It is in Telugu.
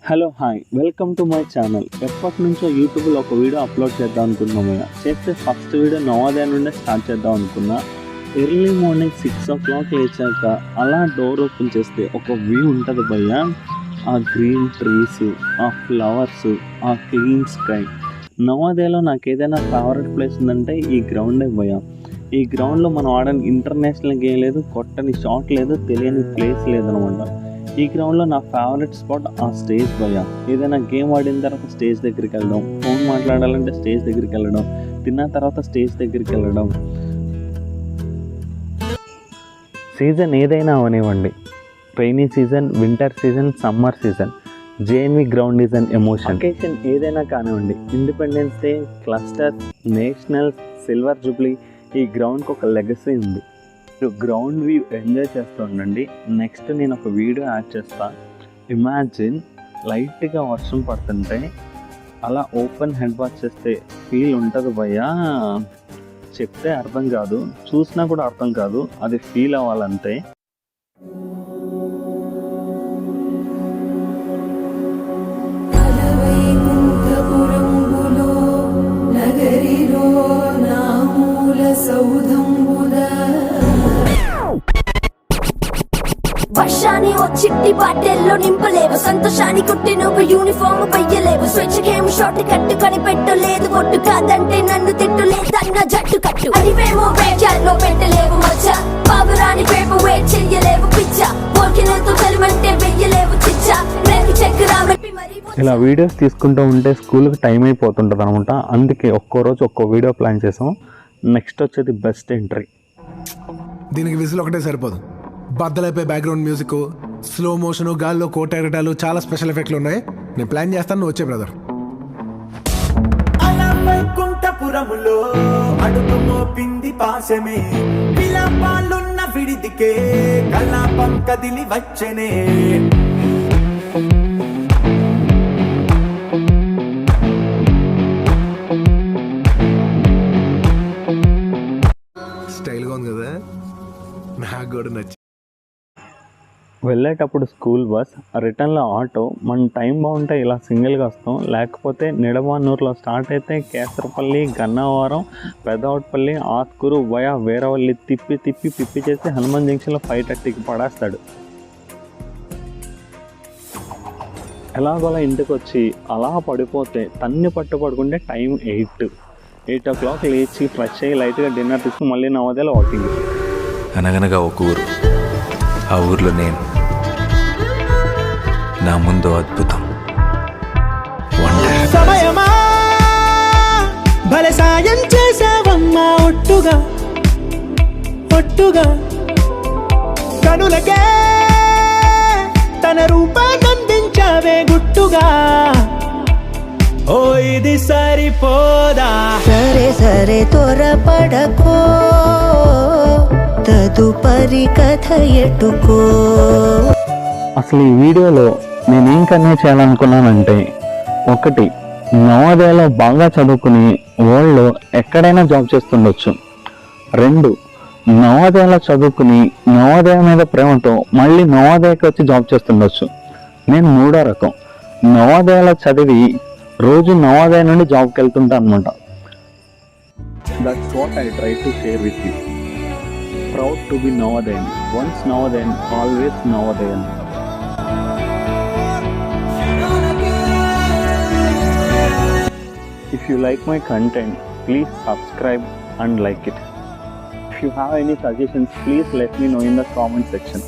Hello hi welcome to my channel. ఎప్పటి నుంచో యూట్యూబ్లో ఒక వీడియో అప్లోడ్ చేద్దాం అనుకున్నాము. చేస్తే ఫస్ట్ వీడియో నవోదయం నుండే స్టార్ట్ చేద్దాం అనుకున్నా. ఎర్లీ మార్నింగ్ 6 o'clock లేచాక అలా డోర్ ఓపెన్ చేస్తే ఒక వ్యూ ఉంటుంది భయ్య. ఆ గ్రీన్ ట్రీస్, ఆ ఫ్లవర్స్, ఆ క్లీన్ స్కై. నవోదయలో నాకు ఏదైనా ఫేవరెట్ ప్లేస్ ఉందంటే ఈ గ్రౌండే భయ్య. ఈ గ్రౌండ్లో మనం ఆడని ఇంటర్నేషనల్ గేమ్ లేదు, కొట్టని షాట్ లేదు, తెలియని ప్లేస్ లేదనమాట. ఈ గ్రౌండ్లో నా ఫేవరెట్ స్పాట్ ఆ స్టేజ్ భయ్య. ఏదైనా గేమ్ ఆడిన తర్వాత స్టేజ్ దగ్గరికి వెళ్ళడం, ఫోన్ మాట్లాడాలంటే స్టేజ్ దగ్గరికి వెళ్ళడం, తిన్న తర్వాత స్టేజ్ దగ్గరికి వెళ్ళడం. సీజన్ ఏదైనా అవనివ్వండి, rainy season, winter season, summer season, JNV ground is an emotion. Occasion ఏదైనా కానివ్వండి, independence day, cluster, national, silver Jubilee, ఈ గ్రౌండ్కి ఒక లెగసీ ఉంది. మీరు గ్రౌండ్ వ్యూ ఎంజాయ్ చేస్తూ ఉండండి. నెక్స్ట్ నేను ఒక వీడియో యాడ్ చేస్తాను. ఇమాజిన్ లైట్గా వర్షం పడుతుంటే అలా ఓపెన్ హెడ్ వాష్ చేస్తే ఫీల్ ఉంటుంది భయ్యా. చెప్తే అర్థం కాదు, చూసినా కూడా అర్థం కాదు, అది ఫీల్ అవ్వాలంటే. వర్షాన్ని ఓ చిట్టి బాటెల్లో నింపలేవు, సంతోషాన్ని కుట్టి నువ్వు యూనిఫామ్ పయ్యలేవు, స్వేచ్ఛకేమో షార్ట్ కట్టు కనిపెట్టలేదు, కొట్టు కాదంటే నన్ను తిట్టులేదన్న జట్టు కట్టు, అదివేమో వేచాల్లో పెట్టలేవు మచ్చ, పావురాని పేపు వేట్ చెయ్యలేవు పిచ్చ, పోకినతో కలిమంటే వెయ్యలేవు చిచ్చ, రేపు చక్కెర మెప్పి మరీ. ఇలా వీడియోస్ తీసుకుంటూ ఉంటే స్కూల్కి టైం అయిపోతుంటుంది అనమాట. అందుకే ఒక్కో రోజు ఒక్కో వీడియో ప్లాన్ చేసాం. నెక్స్ట్ వచ్చేది బెస్ట్ ఎంట్రీ. దీనికి విజిల్ ఒకటే సరిపోదు, బద్దలైపోయి బ్యాక్గ్రౌండ్ మ్యూజిక్, స్లో మోషన్, గాల్లో కోటెరటాలు, చాలా స్పెషల్ ఎఫెక్ట్లు ఉన్నాయి. నేను ప్లాన్ చేస్తాను, నువ్వు వచ్చే బ్రదర్. వైకుంఠపురములో అడుగు మోపింది పాశమే, విలాపాలున్న విడిదికే కలాపం కదిలి వచ్చనే. స్టైల్గా ఉంది కదా, నాకు కూడా నచ్చి. వెళ్ళేటప్పుడు స్కూల్ బస్, రిటర్న్లో ఆటో. మన టైం బాగుంటే ఇలా సింగిల్గా వస్తాం, లేకపోతే నిడమానూరులో స్టార్ట్ అయితే కేసరపల్లి, గన్నవరం, పెదవట్పల్లి, ఆత్కూరు వయా వేరవల్లి తిప్పి పిప్పి చేసి హనుమాన్ జంక్షన్లో 5:30కి పడేస్తాడు. ఎలాగోలా ఇంటికి వచ్చి అలా పడిపోతే తన్ని పట్టుకుంటే టైం 8 o'clock లేచి ఫ్రెష్ అయ్యి లైట్గా డిన్నర్ తీసుకుని మళ్ళీ నవోదయలో వాకింగ్. అనగనగా ఒక ఊరు, ఆ ఊర్లో నేను, నా ముందు అద్భుతం. సమయమా భలే సాయం చేసావమ్మా, ఒట్టుగా కనులకే తన రూపాన్నందించావే గుట్టుగా. ఓ ఇది సరిపోదా, సరే త్వరపడకో, తదుపరి కథ ఎటుకో. అసలు ఈ వీడియోలో నేనేం కన్వే చేయాలనుకున్నానంటే, 1, నవోదయలో బాగా చదువుకుని వరల్డ్లో ఎక్కడైనా జాబ్ చేస్తుండొచ్చు. 2, నవోదయలో చదువుకుని నవోదయ మీద ప్రేమతో మళ్ళీ నవోదయకి వచ్చి జాబ్ చేస్తుండొచ్చు. నేను 3వ రకం, నవోదయలో చదివి రోజు నవోదయ నుండి జాబ్కి వెళ్తుంటా అనమాట. That's what I try to share with you. Proud to be Navodayan. Once Navodayan, always Navodayan. If you like my content, please subscribe and like it. If you have any suggestions, please let me know in the comment section.